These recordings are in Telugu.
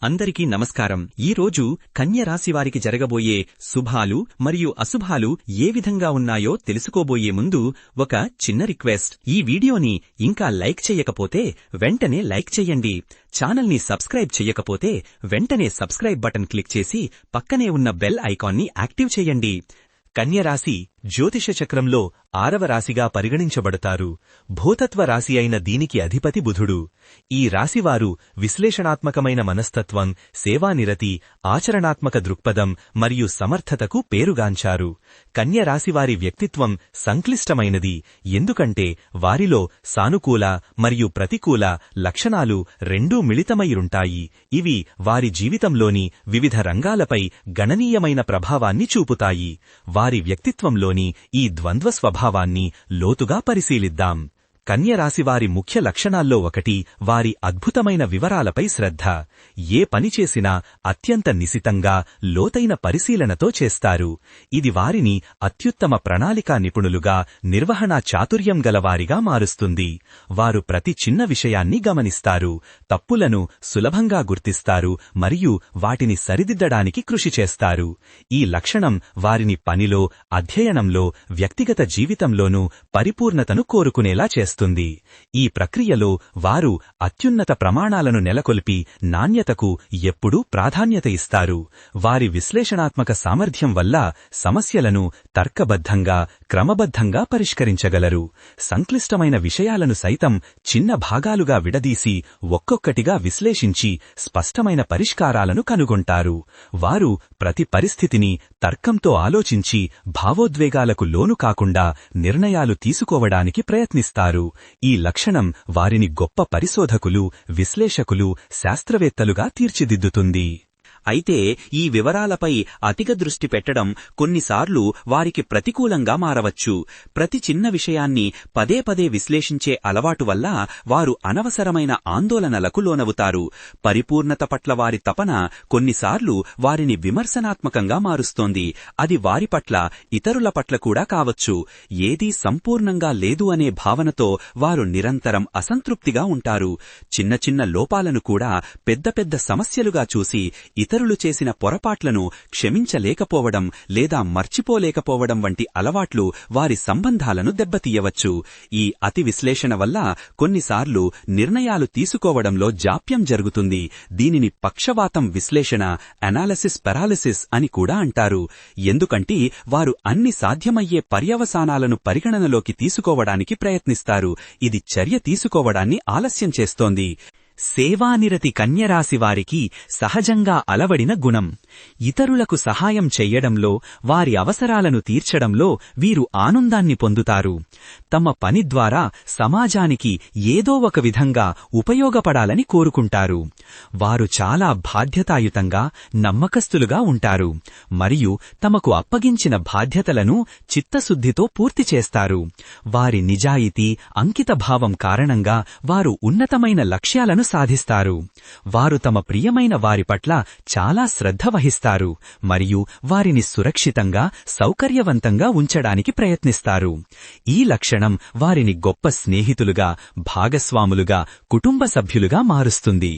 అందరికీ నమస్కారం. ఈరోజు కన్యరాశివారికి జరగబోయే శుభాలు మరియు అశుభాలు ఏ విధంగా ఉన్నాయో తెలుసుకోబోయే ముందు ఒక చిన్న రిక్వెస్ట్. ఈ వీడియోని ఇంకా లైక్ చెయ్యకపోతే వెంటనే లైక్ చెయ్యండి. ఛానల్ని సబ్స్క్రైబ్ చెయ్యకపోతే వెంటనే సబ్స్క్రైబ్ బటన్ క్లిక్ చేసి పక్కనే ఉన్న బెల్ ఐకాన్ని యాక్టివ్ చెయ్యండి. కన్యరాశి జ్యోతిష చక్రంలో 6వ రాశిగా పరిగణించబడతారు. భూతత్వ రాశి అయిన దీనికి అధిపతి బుధుడు. ఈ రాశివారు విశ్లేషణాత్మకమైన మనస్తత్వం, సేవానిరతి, ఆచరణాత్మక దృక్పథం మరియు సమర్థతకు పేరుగాంచారు. కన్యరాశివారి వ్యక్తిత్వం సంక్లిష్టమైనది, ఎందుకంటే వారిలో సానుకూల మరియు ప్రతికూల లక్షణాలు రెండూ మిళితమైరుంటాయి. ఇవి వారి జీవితంలోని వివిధ రంగాలపై గణనీయమైన ప్రభావాన్ని చూపుతాయి. వారి వ్యక్తిత్వంలోని ఈ ద్వంద్వ స్వభావాన్ని లోతుగా పరిశీలిద్దాం. కన్యరాశివారి ముఖ్య లక్షణాల్లో ఒకటి వారి అద్భుతమైన వివరాలపై శ్రద్ధ. ఏ పని చేసినా అత్యంత నిశితంగా, లోతైన పరిశీలనతో చేస్తారు. ఇది వారిని అత్యుత్తమ ప్రణాళికా నిపుణులుగా, నిర్వహణా చాతుర్యం గలవారిగా మారుస్తుంది. వారు ప్రతి చిన్న విషయాన్ని గమనిస్తారు, తప్పులను సులభంగా గుర్తిస్తారు మరియు వాటిని సరిదిద్దడానికి కృషి చేస్తారు. ఈ లక్షణం వారిని పనిలో, అధ్యయనంలో, వ్యక్తిగత జీవితంలోనూ పరిపూర్ణతను కోరుకునేలా చేస్తుంది. ఈ ప్రక్రియలో వారు అత్యున్నత ప్రమాణాలను నెలకొల్పి నాణ్యతకు ఎప్పుడూ ప్రాధాన్యత ఇస్తారు. వారి విశ్లేషణాత్మక సామర్థ్యం వల్ల సమస్యలను తర్కబద్ధంగా, క్రమబద్ధంగా పరిష్కరించగలరు. సంక్లిష్టమైన విషయాలను సైతం చిన్న భాగాలుగా విడదీసి ఒక్కొక్కటిగా విశ్లేషించి స్పష్టమైన పరిష్కారాలను కనుగొంటారు. వారు ప్రతి పరిస్థితిని తర్కంతో ఆలోచించి భావోద్వేగాలకు లోను కాకుండా నిర్ణయాలు తీసుకోవడానికి ప్రయత్నిస్తారు. ఈ లక్షణం వారిని గొప్ప పరిశోధకులు, విశ్లేషకులు, శాస్త్రవేత్తలుగా తీర్చిదిద్దుతుంది. అయితే ఈ వివరాలపై అతిగా దృష్టి పెట్టడం కొన్నిసార్లు వారికి ప్రతికూలంగా మారవచ్చు. ప్రతి చిన్న విషయాన్ని పదే పదే విశ్లేషించే అలవాటు వల్ల వారు అనవసరమైన ఆందోళనలకు లోనవుతారు. పరిపూర్ణత పట్ల వారి తపన కొన్నిసార్లు వారిని విమర్శనాత్మకంగా మారుస్తోంది. అది వారి పట్ల, ఇతరుల పట్ల కూడా కావచ్చు. ఏదీ సంపూర్ణంగా లేదు అనే భావనతో వారు నిరంతరం అసంతృప్తిగా ఉంటారు. చిన్న చిన్న లోపాలను కూడా పెద్ద పెద్ద సమస్యలుగా చూసి ఇతరులు చేసిన పొరపాట్లను క్షమించలేకపోవడం లేదా మర్చిపోలేకపోవడం వంటి అలవాట్లు వారి సంబంధాలను దెబ్బతీయవచ్చు. ఈ అతి విశ్లేషణ వల్ల కొన్నిసార్లు నిర్ణయాలు తీసుకోవడంలో జాప్యం జరుగుతుంది. దీనిని పక్షవాతం విశ్లేషణ, అనాలిసిస్ పారాలిసిస్ అని కూడా అంటారు. ఎందుకంటే వారు అన్ని సాధ్యమయ్యే పర్యవసానాలను పరిగణనలోకి తీసుకోవడానికి ప్రయత్నిస్తారు. ఇది చర్య తీసుకోవడాన్ని ఆలస్యం చేస్తోంది. సేవానిరతి కన్యరాశివారికి సహజంగా అలవడిన గుణం. ఇతరులకు సహాయం చెయ్యడంలో, వారి అవసరాలను తీర్చడంలో వీరు ఆనందాన్ని పొందుతారు. తమ పని ద్వారా సమాజానికి ఏదో ఒక విధంగా ఉపయోగపడాలని కోరుకుంటారు. వారు చాలా బాధ్యతాయుతంగా, నమ్మకస్తులుగా ఉంటారు మరియు తమకు అప్పగించిన బాధ్యతలను చిత్తశుద్ధితో పూర్తి చేస్తారు. వారి నిజాయితీ, అంకితభావం కారణంగా వారు ఉన్నతమైన లక్ష్యాలను సాధిస్తారు. వారు తమ ప్రియమైన వారి పట్ల చాలా శ్రద్ధ వహిస్తారు మరియు వారిని సురక్షితంగా, సౌకర్యవంతంగా ఉంచడానికి ప్రయత్నిస్తారు. ఈ లక్షణం వారిని గొప్ప స్నేహితులుగా, భాగస్వాములుగా, కుటుంబ సభ్యులుగా మారుస్తుంది.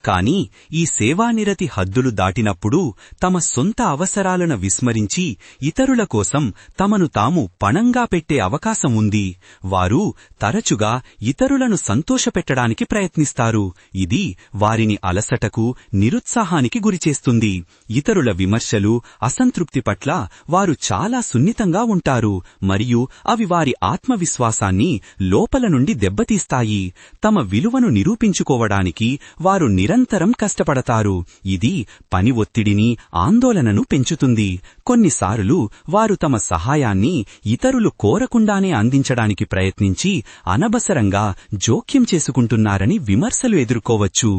కాని ఈ సేవానిరతి హద్దులు దాటినప్పుడు తమ సొంత అవసరాలను విస్మరించి ఇతరుల కోసం తమను తాము పణంగా పెట్టే అవకాశం ఉంది. వారు తరచుగా ఇతరులను సంతోషపెట్టడానికి ప్రయత్నిస్తారు. ఇది వారిని అలసటకు, నిరుత్సాహానికి గురిచేస్తుంది. ఇతరుల విమర్శలు, అసంతృప్తి పట్ల వారు చాలా సున్నితంగా ఉంటారు మరియు అవి వారి ఆత్మవిశ్వాసాన్ని లోపల నుండి దెబ్బతీస్తాయి. తమ విలువను నిరూపించుకోవడానికి వారు నిరంతరం కష్టపడతారు. ఇది పని ఒత్తిడిని, ఆందోళనను పెంచుతుంది. కొన్నిసార్లు వారు తమ సహాయాన్ని ఇతరులు కోరకుండానే అందించడానికి ప్రయత్నించి అనవసరంగా జోక్యం చేసుకుంటున్నారని విమర్శలు ఎదుర్కోవచ్చు.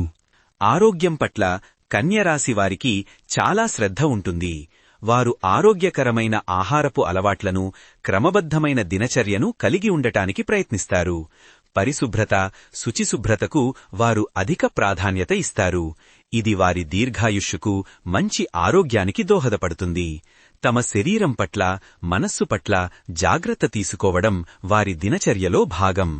ఆరోగ్యం పట్ల కన్యరాశి వారికి చాలా శ్రద్ధ ఉంటుంది. వారు ఆరోగ్యకరమైన ఆహారపు అలవాట్లను, క్రమబద్ధమైన దినచర్యను కలిగి ఉండటానికి ప్రయత్నిస్తారు. పరిశుభ్రత, శుచిశుభ్రతకు వారు అధిక ప్రాధాన్యత ఇస్తారు. ఇది వారి దీర్ఘాయుష్యుకు, మంచి ఆరోగ్యానికి దోహదపడుతుంది. తమ శరీరం పట్ల, మనస్సు పట్ల జాగ్రత్త తీసుకోవడం వారి దినచర్యలో భాగం.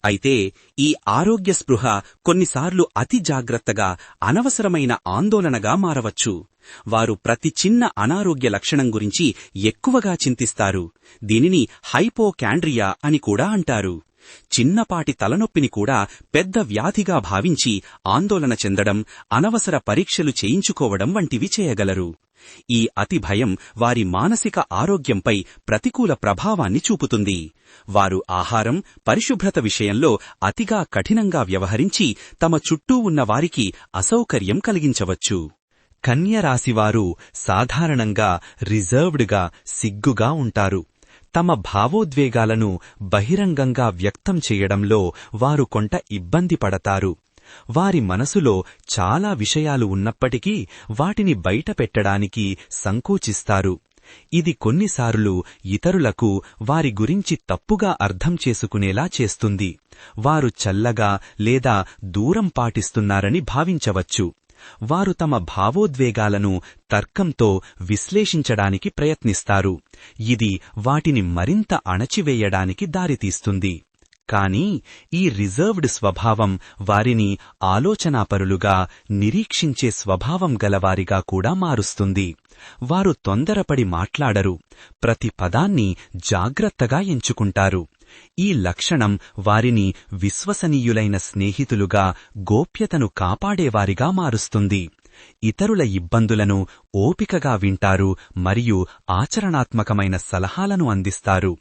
అయితే ఈ ఆరోగ్య స్పృహ కొన్నిసార్లు అతి జాగ్రత్తగా అనవసరమైన ఆందోళనగా మారవచ్చు. వారు ప్రతి చిన్న అనారోగ్య లక్షణం గురించి ఎక్కువగా చింతిస్తారు. దీనిని హైపోకాండ్రియా అని కూడా అంటారు. చిన్నపాటి తలనొప్పిని కూడా పెద్ద వ్యాధిగా భావించి ఆందోళన చెందడం, అనవసర పరీక్షలు చేయించుకోవడం వంటివి చేయగలరు. ఈ అతి భయం వారి మానసిక ఆరోగ్యంపై ప్రతికూల ప్రభావాన్ని చూపుతుంది. వారు ఆహారం, పరిశుభ్రత విషయంలో అతిగా కఠినంగా వ్యవహరించి తమ చుట్టూ ఉన్న వారికి అసౌకర్యం కలిగించవచ్చు. కన్యరాశివారు సాధారణంగా రిజర్వ్డ్గా, సిగ్గుగా ఉంటారు. తమ భావోద్వేగాలను బహిరంగంగా వ్యక్తం చేయడంలో వారు కొంత ఇబ్బంది పడతారు. వారి మనసులో చాలా విషయాలు ఉన్నప్పటికీ వాటిని బయటపెట్టడానికి సంకోచిస్తారు. ఇది కొన్నిసార్లు ఇతరులకు వారి గురించి తప్పుగా అర్థం చేసుకునేలా చేస్తుంది. వారు చల్లగా లేదా దూరం పాటిస్తున్నారని భావించవచ్చు. వారు తమ భావోద్వేగాలను తర్కంతో విశ్లేషించడానికి ప్రయత్నిస్తారు. ఇది వాటిని మరింత అణచివేయడానికి దారితీస్తుంది. కానీ ఈ రిజర్వ్డ్ స్వభావం వారిని ఆలోచనాపరులుగా, నిరీక్షించే స్వభావం గలవారిగా కూడా మారుస్తుంది. వారు తొందరపడి మాట్లాడరు, ప్రతి పదాన్ని జాగ్రత్తగా ఎంచుకుంటారు. ఈ లక్షణం వారిని విశ్వసనీయులైన స్నేహితులుగా, గోప్యతను కాపాడేవారిగా మారుస్తుంది. ఇతరుల ఇబ్బందులను ఓపికగా వింటారు మరియు ఆచరణాత్మకమైన సలహాలను అందిస్తారు.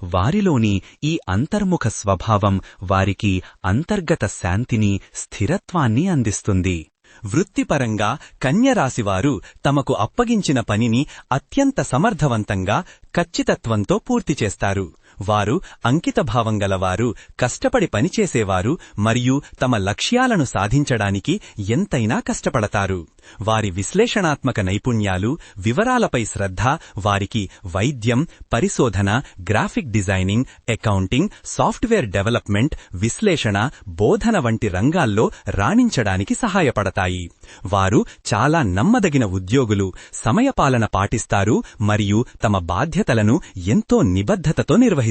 వారిలోని ఈ అంతర్ముఖ స్వభావం వారికి అంతర్గత శాంతిని, స్థిరత్వాన్ని అందిస్తుంది. వృత్తిపరంగా కన్యరాశివారు తమకు అప్పగించిన పనిని అత్యంత సమర్థవంతంగా, ఖచ్చితత్వంతో పూర్తి చేస్తారు. వారు అంకితభావం గలవారు, కష్టపడి పనిచేసేవారు మరియు తమ లక్ష్యాలను సాధించడానికి ఎంతైనా కష్టపడతారు. వారి విశ్లేషణాత్మక నైపుణ్యాలు, వివరాలపై శ్రద్ధ వారికి వైద్యం, పరిశోధన, graphic designing, accounting, software development, విశ్లేషణ, బోధన వంటి రంగాల్లో రాణించడానికి సహాయపడతాయి. వారు చాలా నమ్మదగిన ఉద్యోగులు, సమయపాలన పాటిస్తారు మరియు తమ బాధ్యతలను ఎంతో నిబద్ధతతో నిర్వహిస్తారు.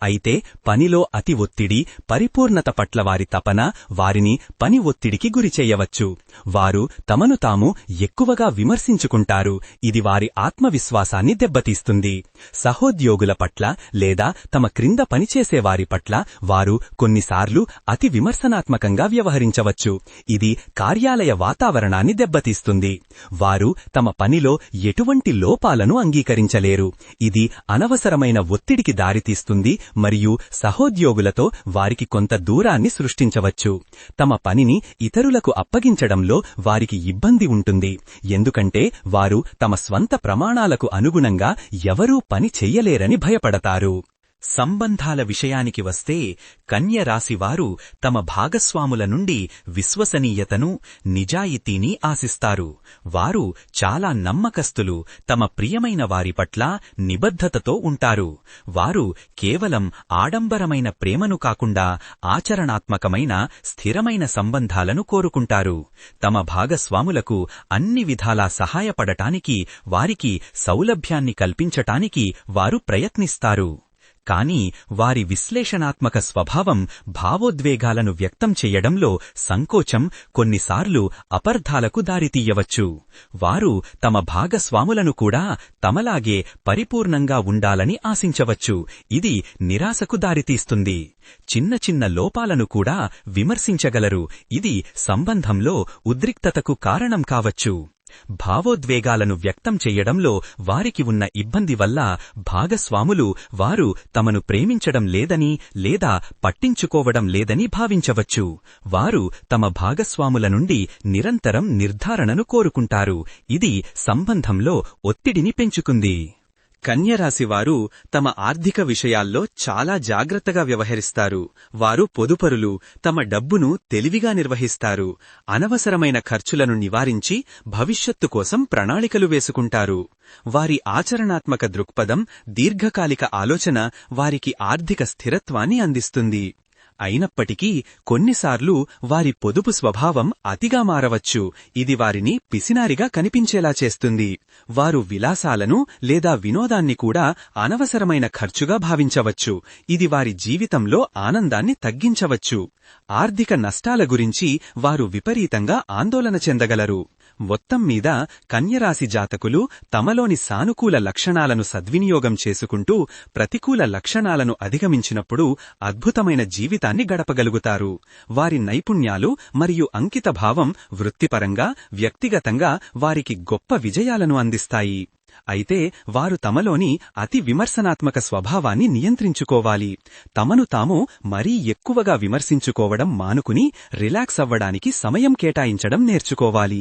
అయితే పనిలో అతి ఒత్తిడి, పరిపూర్ణత పట్ల వారి తపన వారిని పని ఒత్తిడికి గురిచేయవచ్చు. వారు తమను తాము ఎక్కువగా విమర్శించుకుంటారు. ఇది వారి ఆత్మవిశ్వాసాన్ని దెబ్బతీస్తుంది. సహోద్యోగుల పట్ల లేదా తమ క్రింద పనిచేసేవారి పట్ల వారు కొన్నిసార్లు అతి విమర్శనాత్మకంగా వ్యవహరించవచ్చు. ఇది కార్యాలయ వాతావరణాన్ని దెబ్బతీస్తుంది. వారు తమ పనిలో ఎటువంటి లోపాలను అంగీకరించలేరు. ఇది అనవసరమైన ఒత్తిడికి దారితీస్తుంది మరియు సహోద్యోగులతో వారికి కొంత దూరాన్ని సృష్టించవచ్చు. తమ పనిని ఇతరులకు అప్పగించడంలో వారికి ఇబ్బంది ఉంటుంది, ఎందుకంటే వారు తమ స్వంత ప్రమాణాలకు అనుగుణంగా ఎవరూ పని చెయ్యలేరని భయపడతారు. సంబంధాల విషయానికి వస్తే కన్యరాశివారు తమ భాగస్వాముల నుండి విశ్వసనీయతను, నిజాయితీని ఆశిస్తారు. వారు చాలా నమ్మకస్తులు, తమ ప్రియమైన వారి పట్ల నిబద్ధతతో ఉంటారు. వారు కేవలం ఆడంబరమైన ప్రేమను కాకుండా ఆచరణాత్మకమైన, స్థిరమైన సంబంధాలను కోరుకుంటారు. తమ భాగస్వాములకు అన్ని విధాలా సహాయపడటానికి, వారికి సౌలభ్యాన్ని కల్పించటానికి వారు ప్రయత్నిస్తారు. కానీ వారి విశ్లేషణాత్మక స్వభావం భావోద్వేగాలను వ్యక్తం చెయ్యడంలో సంకోచం కొన్నిసార్లు అపార్థాలకు దారితీయవచ్చు. వారు తమ భాగస్వాములను కూడా తమలాగే పరిపూర్ణంగా ఉండాలని ఆశించవచ్చు. ఇది నిరాశకు దారితీస్తుంది. చిన్న చిన్న లోపాలను కూడా విమర్శించగలరు. ఇది సంబంధంలో ఉద్రిక్తతకు కారణం కావచ్చు. భావోద్వేగాలను వ్యక్తం చెయ్యడంలో వారికి ఉన్న ఇబ్బంది వల్ల భాగస్వాములు వారు తమను ప్రేమించడం లేదని లేదా పట్టించుకోవడం లేదని భావించవచ్చు. వారు తమ భాగస్వాముల నుండి నిరంతరం నిర్ధారణను కోరుకుంటారు. ఇది సంబంధంలో ఒత్తిడిని పెంచుకుంది. కన్యరాశివారు తమ ఆర్థిక విషయాల్లో చాలా జాగ్రత్తగా వ్యవహరిస్తారు. వారు పొదుపరులు, తమ డబ్బును తెలివిగా నిర్వహిస్తారు. అనవసరమైన ఖర్చులను నివారించి భవిష్యత్తు కోసం ప్రణాళికలు వేసుకుంటారు. వారి ఆచరణాత్మక దృక్పథం, దీర్ఘకాలిక ఆలోచన వారికి ఆర్థిక స్థిరత్వాన్ని అందిస్తుంది. అయినప్పటికీ కొన్నిసార్లు వారి పొదుపు స్వభావం అతిగా మారవచ్చు. ఇది వారిని పిసినారిగా కనిపించేలా చేస్తుంది. వారు విలాసాలను లేదా వినోదాన్ని కూడా అనవసరమైన ఖర్చుగా భావించవచ్చు. ఇది వారి జీవితంలో ఆనందాన్ని తగ్గించవచ్చు. ఆర్థిక నష్టాల గురించి వారు విపరీతంగా ఆందోళన చెందగలరు. మొత్తం మీద కన్యరాశి జాతకులు తమలోని సానుకూల లక్షణాలను సద్వినియోగం చేసుకుంటూ ప్రతికూల లక్షణాలను అధిగమించినప్పుడు అద్భుతమైన జీవితాన్ని గడపగలుగుతారు. వారి నైపుణ్యాలు మరియు అంకితభావం వృత్తిపరంగా, వ్యక్తిగతంగా వారికి గొప్ప విజయాలను అందిస్తాయి. అయితే వారు తమలోని అతి విమర్శనాత్మక స్వభావాన్ని నియంత్రించుకోవాలి. తమను తాము మరీ ఎక్కువగా విమర్శించుకోవడం మానుకుని రిలాక్స్ అవ్వడానికి సమయం కేటాయించడం నేర్చుకోవాలి.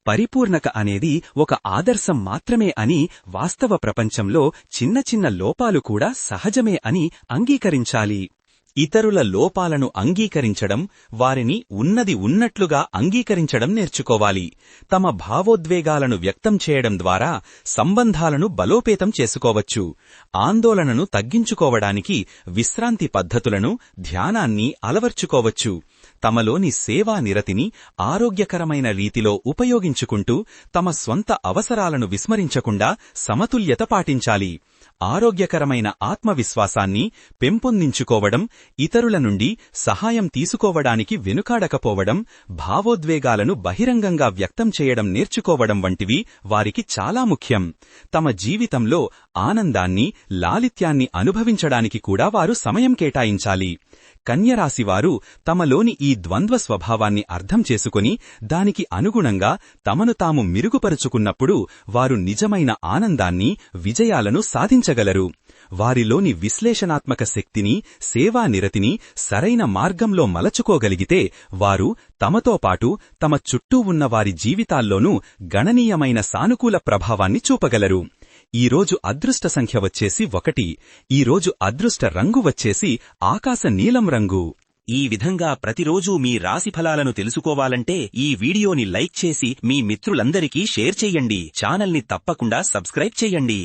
పరిపూర్ణత అనేది ఒక ఆదర్శం మాత్రమే అని, వాస్తవ ప్రపంచంలో చిన్న చిన్న లోపాలు కూడా సహజమే అని అంగీకరించాలి. ఇతరుల లోపాలను అంగీకరించడం, వారిని ఉన్నది ఉన్నట్లుగా అంగీకరించడం నేర్చుకోవాలి. తమ భావోద్వేగాలను వ్యక్తం చేయడం ద్వారా సంబంధాలను బలోపేతం చేసుకోవచ్చు. ఆందోళనను తగ్గించుకోవడానికి విశ్రాంతి పద్ధతులను, ధ్యానాన్ని అలవర్చుకోవచ్చు. తమలోని సేవా నిరతిని ఆరోగ్యకరమైన రీతిలో ఉపయోగించుకుంటూ తమ స్వంత అవసరాలను విస్మరించకుండా సమతుల్యత పాటించాలి. ఆరోగ్యకరమైన ఆత్మవిశ్వాసాన్ని పెంపొందించుకోవడం, ఇతరుల నుండి సహాయం తీసుకోవడానికి వెనుకాడకపోవడం, భావోద్వేగాలను బహిరంగంగా వ్యక్తం చేయడం నేర్చుకోవడం వంటివి వారికి చాలా ముఖ్యం. తమ జీవితంలో ఆనందాన్ని, లాలిత్యాన్ని అనుభవించడానికి కూడా వారు సమయం కేటాయించాలి. కన్యరాశివారు తమలోని ఈ ద్వంద్వ స్వభావాన్ని అర్థం చేసుకుని దానికి అనుగుణంగా తమను తాము మెరుగుపరుచుకున్నప్పుడు వారు నిజమైన ఆనందాన్ని, విజయాలను సాధించగలరు. వారిలోని విశ్లేషణాత్మక శక్తిని, సేవా నిరతిని సరైన మార్గంలో మలచుకోగలిగితే వారు తమతో పాటు తమ చుట్టూ ఉన్న వారి జీవితాల్లోనూ గణనీయమైన సానుకూల ప్రభావాన్ని చూపగలరు. ఈరోజు అదృష్ట సంఖ్య వచ్చేసి 1. ఈరోజు అదృష్ట రంగు వచ్చేసి ఆకాశ నీలం రంగు. ఈ విధంగా ప్రతిరోజూ మీ రాశిఫలాలను తెలుసుకోవాలంటే ఈ వీడియోని లైక్ చేసి మీ మిత్రులందరికీ షేర్ చెయ్యండి. ఛానల్ని తప్పకుండా సబ్స్క్రైబ్ చెయ్యండి.